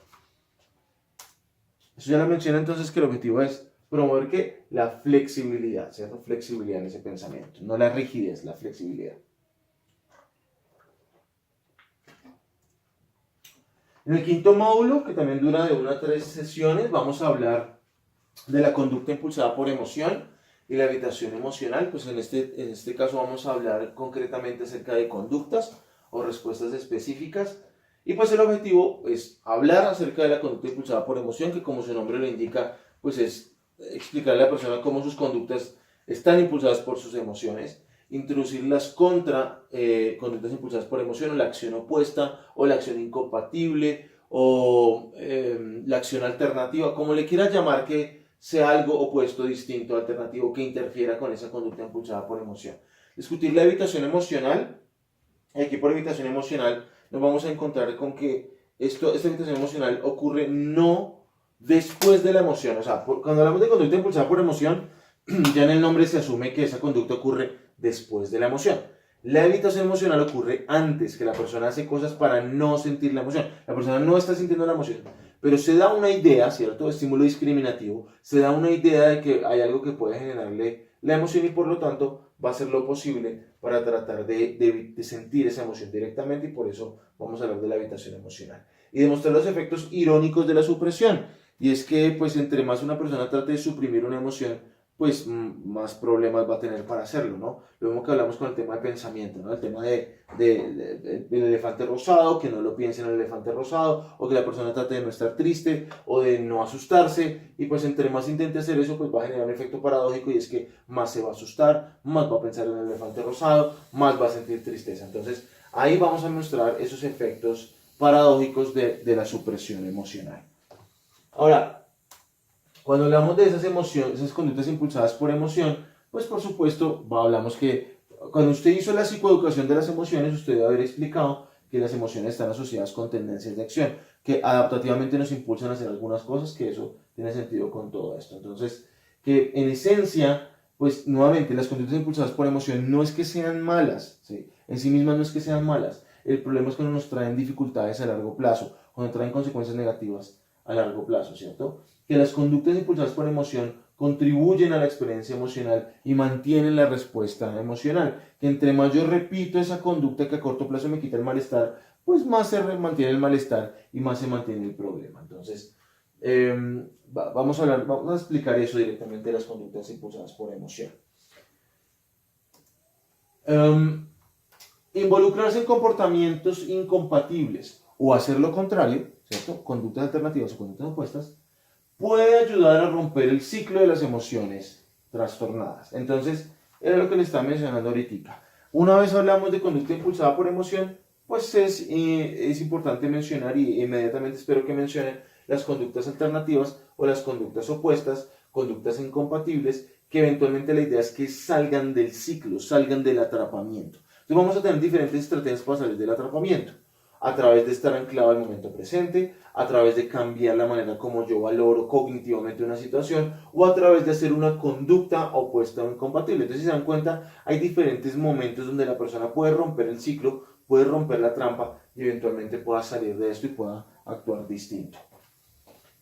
Eso ya lo mencioné entonces que el objetivo es promover que la flexibilidad, ¿cierto? Flexibilidad en ese pensamiento, no la rigidez, la flexibilidad. En el quinto módulo, que también dura de 1 a 3 sesiones, vamos a hablar de la conducta impulsada por emoción y la evitación emocional. Pues en este caso vamos a hablar concretamente acerca de conductas o respuestas específicas. Y pues el objetivo es hablar acerca de la conducta impulsada por emoción, que como su nombre lo indica, pues es explicarle a la persona cómo sus conductas están impulsadas por sus emociones, introducir las conductas impulsadas por emoción o la acción opuesta o la acción incompatible o la acción alternativa, como le quieras llamar, que sea algo opuesto, distinto, alternativo, que interfiera con esa conducta impulsada por emoción. Discutir la evitación emocional. Aquí por evitación emocional nos vamos a encontrar con que esta evitación emocional ocurre no después de la emoción. O sea, cuando hablamos de conducta impulsada por emoción, ya en el nombre se asume que esa conducta ocurre después de la emoción. La evitación emocional ocurre antes, que la persona hace cosas para no sentir la emoción. La persona no está sintiendo la emoción, pero se da una idea, ¿cierto? Estímulo discriminativo, se da una idea de que hay algo que puede generarle la emoción y por lo tanto va a hacer lo posible para tratar de sentir esa emoción directamente, y por eso vamos a hablar de la evitación emocional. Y demostrar los efectos irónicos de la supresión. Y es que pues entre más una persona trate de suprimir una emoción, pues más problemas va a tener para hacerlo, ¿no? Lo mismo que hablamos con el tema de pensamiento, ¿no? El tema del elefante rosado, que no lo piense en el elefante rosado, o que la persona trate de no estar triste, o de no asustarse, y pues entre más intente hacer eso, pues va a generar un efecto paradójico, y es que más se va a asustar, más va a pensar en el elefante rosado, más va a sentir tristeza. Entonces, ahí vamos a mostrar esos efectos paradójicos de la supresión emocional. Ahora, cuando hablamos de esas emociones, esas conductas impulsadas por emoción, pues por supuesto hablamos que cuando usted hizo la psicoeducación de las emociones, usted debe haber explicado que las emociones están asociadas con tendencias de acción, que adaptativamente nos impulsan a hacer algunas cosas, que eso tiene sentido con todo esto. Entonces, que en esencia, pues nuevamente las conductas impulsadas por emoción no es que sean malas, ¿sí? En sí mismas no es que sean malas. El problema es cuando nos traen dificultades a largo plazo, cuando traen consecuencias negativas a largo plazo, ¿cierto? Que las conductas impulsadas por emoción contribuyen a la experiencia emocional y mantienen la respuesta emocional. Que entre más yo repito esa conducta que a corto plazo me quita el malestar, pues más se mantiene el malestar y más se mantiene el problema. Entonces, vamos a explicar eso directamente de las conductas impulsadas por emoción. Involucrarse en comportamientos incompatibles o hacer lo contrario, ¿cierto? Conductas alternativas o conductas opuestas, puede ayudar a romper el ciclo de las emociones trastornadas. Entonces, era lo que le estaba mencionando ahorita. Una vez hablamos de conducta impulsada por emoción, pues es importante mencionar, y inmediatamente espero que mencionen las conductas alternativas o las conductas opuestas, conductas incompatibles, que eventualmente la idea es que salgan del ciclo, salgan del atrapamiento. Entonces vamos a tener diferentes estrategias para salir del atrapamiento, a través de estar anclado al momento presente, a través de cambiar la manera como yo valoro cognitivamente una situación, o a través de hacer una conducta opuesta o incompatible. Entonces, si se dan cuenta, hay diferentes momentos donde la persona puede romper el ciclo, puede romper la trampa y eventualmente pueda salir de esto y pueda actuar distinto.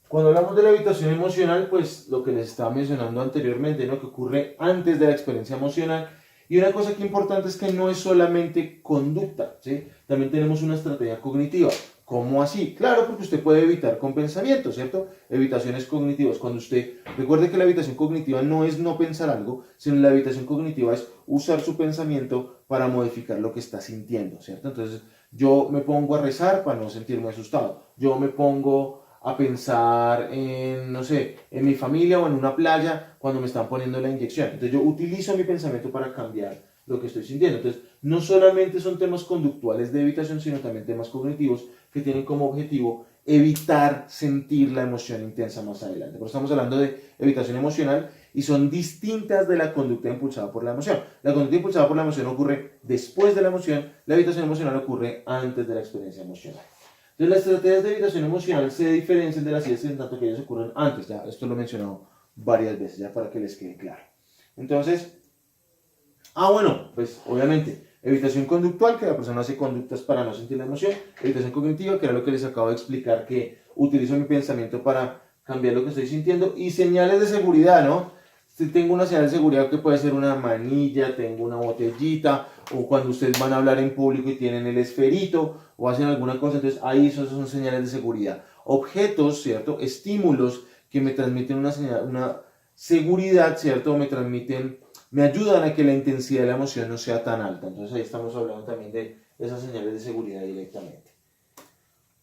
Cuando hablamos de la evitación emocional, pues lo que les estaba mencionando anteriormente, ¿no? Que ocurre antes de la experiencia emocional. Y una cosa que es importante es que no es solamente conducta, ¿sí? También tenemos una estrategia cognitiva. ¿Cómo así? Claro, porque usted puede evitar con pensamiento, ¿cierto? Evitaciones cognitivas. Cuando usted, recuerde que la evitación cognitiva no es no pensar algo, sino la evitación cognitiva es usar su pensamiento para modificar lo que está sintiendo, ¿cierto? Entonces, yo me pongo a rezar para no sentirme asustado. Yo me pongo a pensar en, no sé, en mi familia o en una playa cuando me están poniendo la inyección. Entonces yo utilizo mi pensamiento para cambiar lo que estoy sintiendo. Entonces, no solamente son temas conductuales de evitación, sino también temas cognitivos que tienen como objetivo evitar sentir la emoción intensa más adelante. Por eso estamos hablando de evitación emocional y son distintas de la conducta impulsada por la emoción. La conducta impulsada por la emoción ocurre después de la emoción, la evitación emocional ocurre antes de la experiencia emocional. Entonces, las estrategias de evitación emocional se diferencian de las ideas en tanto que ellas ocurren antes. Ya, esto lo he mencionado varias veces, ya para que les quede claro. Entonces, bueno, pues obviamente, evitación conductual, que la persona hace conductas para no sentir la emoción. Evitación cognitiva, que era lo que les acabo de explicar, que utilizo mi pensamiento para cambiar lo que estoy sintiendo. Y señales de seguridad, ¿no? Si tengo una señal de seguridad que puede ser una manilla, tengo una botellita, o cuando ustedes van a hablar en público y tienen el esferito, o hacen alguna cosa, entonces ahí esos son señales de seguridad. Objetos, ¿cierto? Estímulos que me transmiten una seguridad, ¿cierto? Me ayudan a que la intensidad de la emoción no sea tan alta. Entonces ahí estamos hablando también de esas señales de seguridad directamente.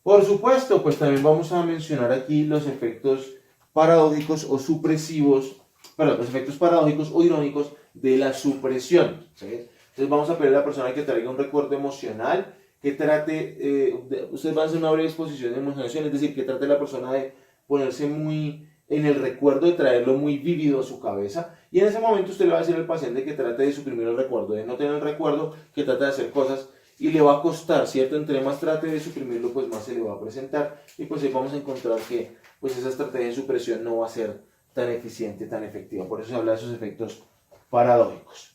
Por supuesto, pues también vamos a mencionar aquí los efectos paradójicos o supresivos, los efectos paradójicos o irónicos de la supresión, ¿sí? Entonces vamos a pedir a la persona que traiga un recuerdo emocional, que trate, ustedes van a hacer una breve exposición de emoción, es decir, que trate la persona de ponerse muy en el recuerdo, de traerlo muy vívido a su cabeza, y en ese momento usted le va a decir al paciente que trate de suprimir el recuerdo, de no tener el recuerdo, que trate de hacer cosas, y le va a costar, ¿cierto? Entre más trate de suprimirlo, pues más se le va a presentar, y pues ahí vamos a encontrar que pues esa estrategia de supresión no va a ser tan eficiente, tan efectiva. Por eso se habla de esos efectos paradójicos.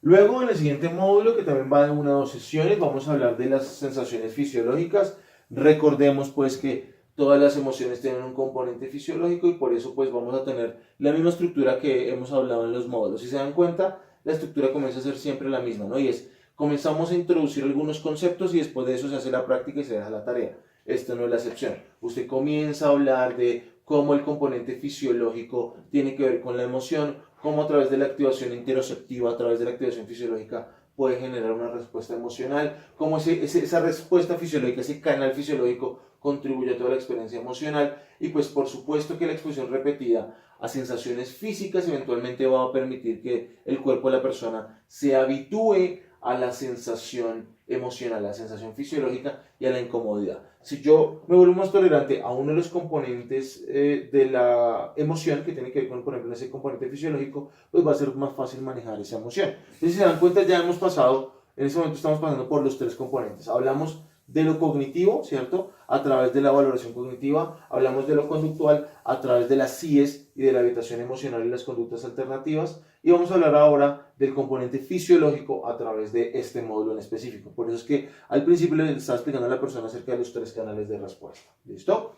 Luego, en el siguiente módulo, que también va de 1 a 2 sesiones, vamos a hablar de las sensaciones fisiológicas. Recordemos pues que todas las emociones tienen un componente fisiológico y por eso pues vamos a tener la misma estructura que hemos hablado en los módulos. Si se dan cuenta, la estructura comienza a ser siempre la misma, ¿no? Y es, comenzamos a introducir algunos conceptos y después de eso se hace la práctica y se deja la tarea. Esto no es la excepción. Usted comienza a hablar de cómo el componente fisiológico tiene que ver con la emoción, cómo a través de la activación interoceptiva, a través de la activación fisiológica, puede generar una respuesta emocional, cómo esa respuesta fisiológica, ese canal fisiológico contribuye a toda la experiencia emocional y pues por supuesto que la exposición repetida a sensaciones físicas eventualmente va a permitir que el cuerpo de la persona se habitúe a la sensación emocional, a la sensación fisiológica y a la incomodidad. Si yo me vuelvo más tolerante a uno de los componentes de la emoción, que tiene que ver con, por ejemplo, ese componente fisiológico, pues va a ser más fácil manejar esa emoción. Entonces, si se dan cuenta, ya hemos pasado, en ese momento estamos pasando por los 3 componentes. Hablamos de lo cognitivo, ¿cierto? A través de la valoración cognitiva, hablamos de lo conductual a través de las CIES y de la habitación emocional y las conductas alternativas, y vamos a hablar ahora del componente fisiológico a través de este módulo en específico. Por eso es que al principio le estaba explicando a la persona acerca de los 3 canales de respuesta. ¿Listo?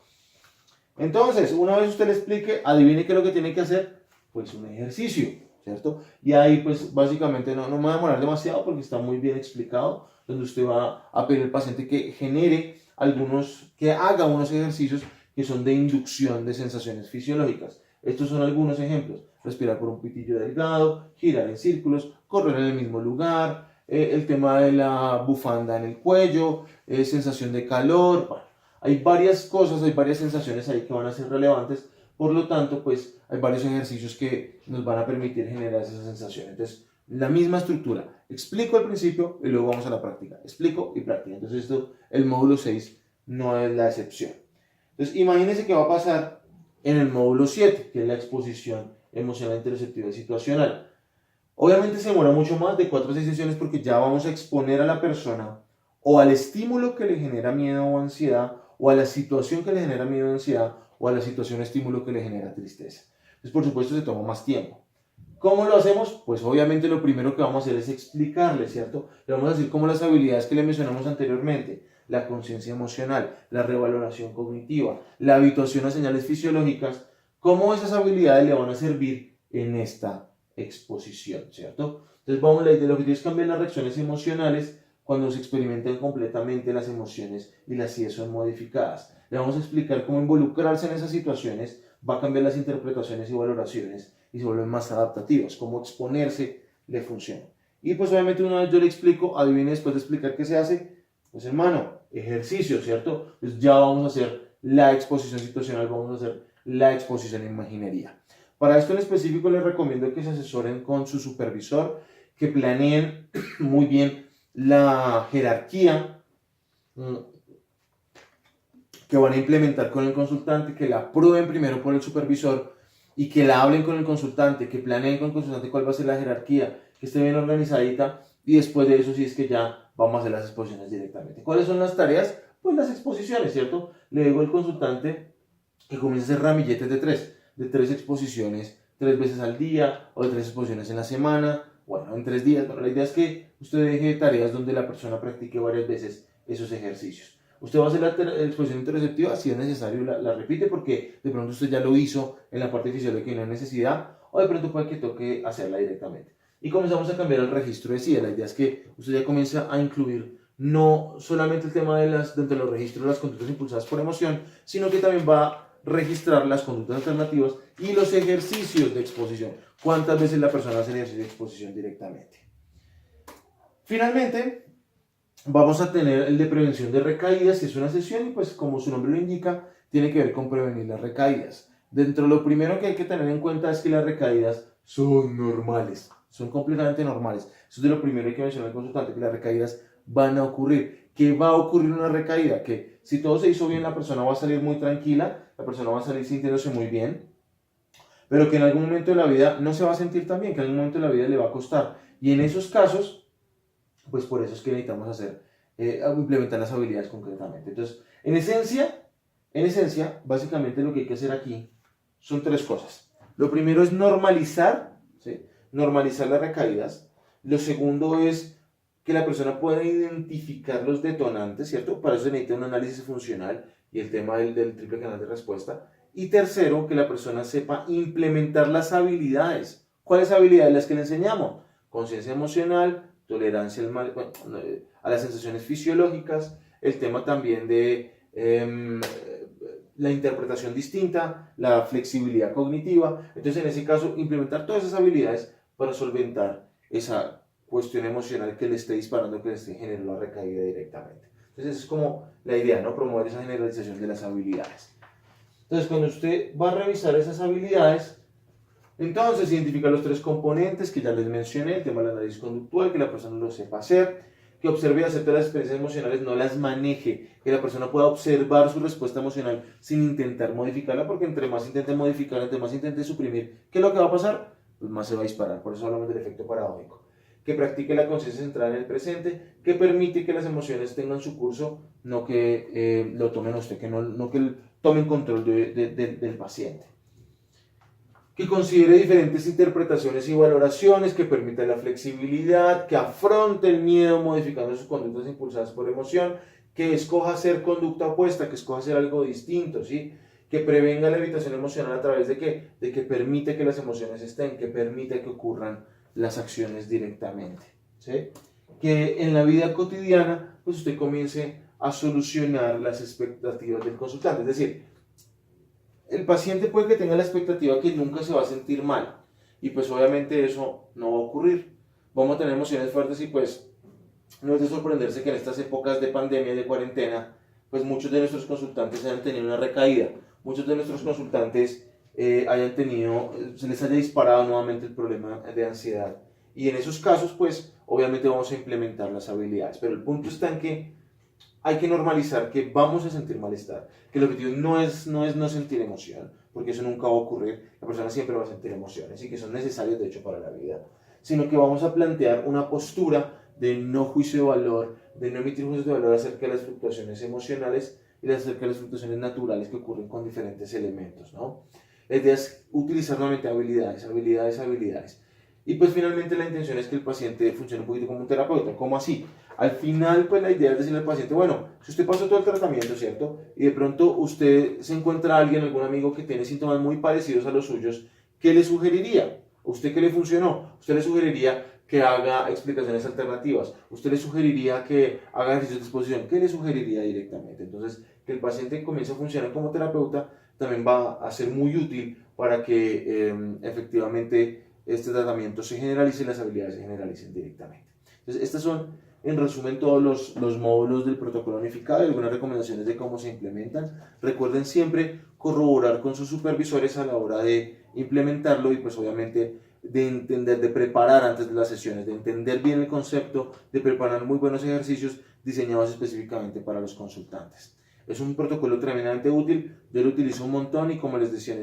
Entonces, una vez usted le explique, adivine qué es lo que tiene que hacer, pues un ejercicio, ¿cierto? Y ahí pues básicamente no me va a demorar demasiado porque está muy bien explicado, donde usted va a pedir al paciente que que haga unos ejercicios que son de inducción de sensaciones fisiológicas. Estos son algunos ejemplos: respirar por un pitillo delgado, girar en círculos, correr en el mismo lugar, el tema de la bufanda en el cuello, sensación de calor. Bueno, hay varias cosas, hay varias sensaciones ahí que van a ser relevantes. Por lo tanto, pues hay varios ejercicios que nos van a permitir generar esa sensación. Entonces, la misma estructura. Explico al principio y luego vamos a la práctica. Explico y práctica. Entonces, el módulo 6 no es la excepción. Entonces, imagínense qué va a pasar en el módulo 7, que es la exposición emocional, interoceptiva y situacional. Obviamente se demora mucho más, de 4 a 6 sesiones, porque ya vamos a exponer a la persona o al estímulo que le genera miedo o ansiedad, o a la situación que le genera miedo o ansiedad, o a la situación o estímulo que le genera tristeza. Entonces, por supuesto, se toma más tiempo. ¿Cómo lo hacemos? Pues obviamente lo primero que vamos a hacer es explicarle, ¿cierto? Le vamos a decir cómo las habilidades que le mencionamos anteriormente, la conciencia emocional, la revaloración cognitiva, la habituación a señales fisiológicas, cómo esas habilidades le van a servir en esta exposición, ¿cierto? Entonces, la idea, lo que tienes es cambiar las reacciones emocionales cuando se experimentan completamente las emociones y las CIES son modificadas. Le vamos a explicar cómo involucrarse en esas situaciones va a cambiar las interpretaciones y valoraciones y se vuelven más adaptativas, cómo exponerse le funciona. Y pues obviamente una vez yo le explico, adivine después de explicar qué se hace, pues hermano, ejercicio, ¿cierto? Pues ya vamos a hacer la exposición situacional, vamos a hacer la exposición en imaginería. Para esto en específico les recomiendo que se asesoren con su supervisor, que planeen muy bien la jerarquía que van a implementar con el consultante, que la prueben primero por el supervisor y que la hablen con el consultante, que planeen con el consultante cuál va a ser la jerarquía, que esté bien organizadita, y después de eso sí es que ya vamos a hacer las exposiciones directamente. ¿Cuáles son las tareas? Pues las exposiciones, ¿cierto? Le digo al consultante que comience a hacer ramilletes de 3 exposiciones 3 veces al día, o de 3 exposiciones en la semana, bueno, en 3 días. Bueno, la idea es que usted deje tareas donde la persona practique varias veces esos ejercicios. Usted va a hacer la exposición interoceptiva, si es necesario la repite, porque de pronto usted ya lo hizo en la parte fisiológica y no hay necesidad, o de pronto puede que toque hacerla directamente. Y comenzamos a cambiar el registro de CIE. La idea es que usted ya comienza a incluir no solamente el tema dentro de los registros de las conductas impulsadas por emoción, sino que también va a registrar las conductas alternativas y los ejercicios de exposición. ¿Cuántas veces la persona hace el ejercicio de exposición directamente? Finalmente, vamos a tener el de prevención de recaídas, que es una sesión y pues como su nombre lo indica, tiene que ver con prevenir las recaídas. Dentro de lo primero que hay que tener en cuenta es que las recaídas son normales, son completamente normales. Eso es de lo primero que hay que mencionar al consultante, que las recaídas van a ocurrir. ¿Qué va a ocurrir una recaída? Que si todo se hizo bien, la persona va a salir muy tranquila, la persona va a salir sintiéndose muy bien, pero que en algún momento de la vida no se va a sentir tan bien, que en algún momento de la vida le va a costar. Y en esos casos, pues por eso es que necesitamos implementar las habilidades concretamente. Entonces, en esencia, básicamente lo que hay que hacer aquí son 3 cosas. Lo primero es normalizar, ¿sí? Normalizar las recaídas. Lo segundo es que la persona pueda identificar los detonantes, ¿cierto? Para eso se necesita un análisis funcional y el tema del triple canal de respuesta. Y tercero, que la persona sepa implementar las habilidades. ¿Cuáles habilidades? Las que le enseñamos. Conciencia emocional, tolerancia a las sensaciones fisiológicas, el tema también de la interpretación distinta, la flexibilidad cognitiva. Entonces, en ese caso, implementar todas esas habilidades para solventar esa cuestión emocional que le esté disparando, que le esté generando la recaída directamente. Entonces, esa es como la idea, ¿no? Promover esa generalización de las habilidades. Entonces, cuando usted va a revisar esas habilidades, entonces identifica los 3 componentes que ya les mencioné: el tema del análisis conductual, que la persona lo sepa hacer, que observe y acepte las experiencias emocionales, no las maneje, que la persona pueda observar su respuesta emocional sin intentar modificarla, porque entre más intente modificarla, entre más intente suprimir, ¿qué es lo que va a pasar? Pues más se va a disparar. Por eso hablamos del efecto paradójico. que practique la conciencia centrada en el presente, que permite que las emociones tengan su curso, no que lo tomen usted, que no que tomen control del paciente. Que considere diferentes interpretaciones y valoraciones, que permita la flexibilidad, que afronte el miedo modificando sus conductas impulsadas por emoción, que escoja hacer conducta opuesta, que escoja hacer algo distinto, ¿sí? Que prevenga la evitación emocional a través de ¿qué? De que permite que las emociones estén, que permite que ocurran las acciones directamente, ¿sí? Que en la vida cotidiana pues usted comience a solucionar las expectativas del consultante, es decir, el paciente puede que tenga la expectativa que nunca se va a sentir mal y pues obviamente eso no va a ocurrir. Vamos a tener emociones fuertes y pues no es de sorprenderse que en estas épocas de pandemia y de cuarentena pues muchos de nuestros consultantes hayan tenido una recaída, muchos de nuestros consultantes se les haya disparado nuevamente el problema de ansiedad y en esos casos pues obviamente vamos a implementar las habilidades, pero el punto está en que hay que normalizar que vamos a sentir malestar, que el objetivo no es no sentir emoción, porque eso nunca va a ocurrir, la persona siempre va a sentir emociones y que son necesarias de hecho para la vida, sino que vamos a plantear una postura de no juicio de valor, de no emitir juicios de valor acerca de las fluctuaciones emocionales y acerca de las fluctuaciones naturales que ocurren con diferentes elementos, ¿no? La idea es utilizar nuevamente habilidades. Y pues finalmente la intención es que el paciente funcione un poquito como un terapeuta. ¿Cómo así? Al final, pues la idea es decirle al paciente, bueno, si usted pasó todo el tratamiento, ¿cierto? Y de pronto usted se encuentra a alguien, algún amigo que tiene síntomas muy parecidos a los suyos, ¿qué le sugeriría? ¿Usted qué le funcionó? Usted le sugeriría que haga explicaciones alternativas. Usted le sugeriría que haga ejercicios de exposición. ¿Qué le sugeriría directamente? Entonces, que el paciente comience a funcionar como terapeuta también va a ser muy útil para que efectivamente este tratamiento se generalice y las habilidades se generalicen directamente. Entonces, estas son, en resumen, todos los módulos del protocolo unificado y algunas recomendaciones de cómo se implementan. Recuerden siempre corroborar con sus supervisores a la hora de implementarlo y pues obviamente de entender, de preparar antes de las sesiones, de entender bien el concepto, de preparar muy buenos ejercicios diseñados específicamente para los consultantes. Es un protocolo tremendamente útil, yo lo utilizo un montón y como les decía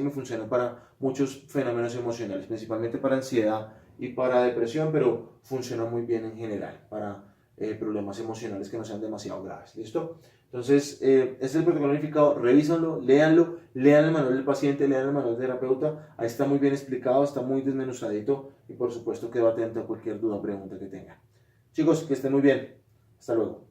me funciona para muchos fenómenos emocionales, principalmente para ansiedad y para depresión, pero funciona muy bien en general para problemas emocionales que no sean demasiado graves. ¿Listo? Entonces, este es el protocolo unificado, revísenlo, lean el manual del paciente, lean el manual del terapeuta, ahí está muy bien explicado, está muy desmenuzadito y por supuesto quedo atento a cualquier duda o pregunta que tengan. Chicos, que estén muy bien. Hasta luego.